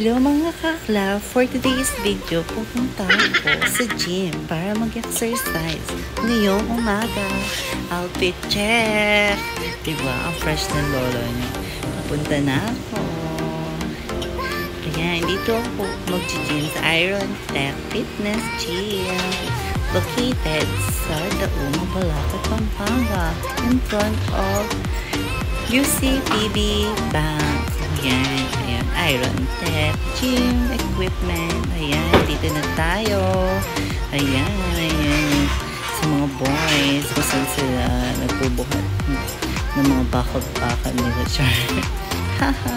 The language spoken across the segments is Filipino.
Hello mga kakla, for today's video, pupunta ako sa gym para mag-exercise. Ngayong umaga, outfit check! Diba, ang fresh ng lolo niyo. Papunta na ako. Ayan, dito ako mag-gym sa Iron Tech Fitness Gym. Located sa Dauma, Bulacan, Pampanga, in front of UCPB Bank. Ayan, Iron Tech Gym Equipment. Ayan, dito na tayo. Ayan, sa mga boys, kung saan sila nagbubuhat ng mga bakal-bakal nila, char.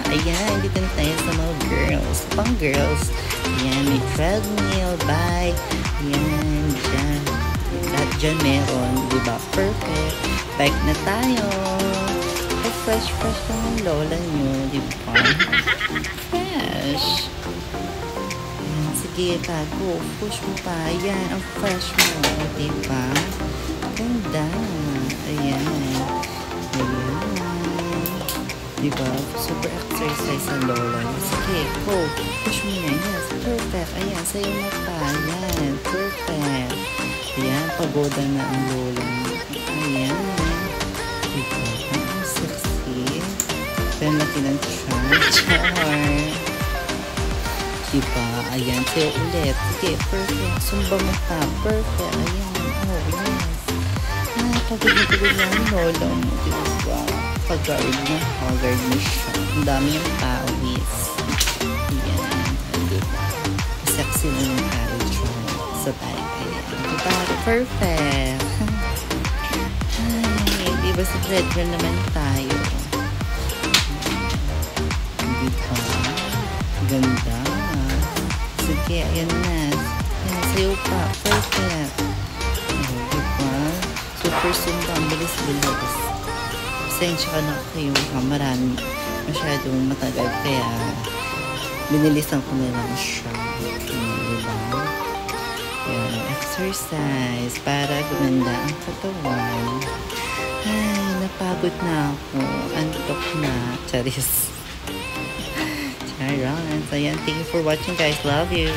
Ayan, dito na tayo sa mga girls. Pang girls. Ayan, may treadmill, bike. Ayan, dyan. At dyan meron, diba? Perfect. Bike na tayo. Fresh ng lola nyo, di ba? Fresh. Ayan, sige, tago. Push mo pa. Ayan, ang fresh mo, di ba? Ganda. Ayan. Di ba? Super exercise ang lola. Sige, go. Push mo na. Yes, perfect. Ayan, sa'yo na pa. Ayan, perfect. Ayan, pagoda na ang lola. Ayan. Di ba? Then, laki ng char. Diba? Ayan. Sa'yo ulit. Sige, perfect. Sumba mo pa. Perfect. Ayan. Oh, yes. Pagod na ang lolo mo. Diba? Pag-guard na. Pag-guard na siya. Ang dami yung pawis. Ayan. Diba? Sexy na yung carriage sa bike. Ayan. Diba? Perfect. Ay, diba sa treadmill naman tayo? Ganda. Sige, ayan na. Ayan, sayo pa. Perfect. Diba? Super sumba. Ang bilis-bilis. Pasensya ka na kayo. Marami. Masyadong matagal. Kaya, binilisan ko na lang siya. Diba? Ayan, exercise para gumanda ang katawan. Ay, napagod na ako. Antok na. Charis. Alright, so yeah, thank you for watching guys, love you.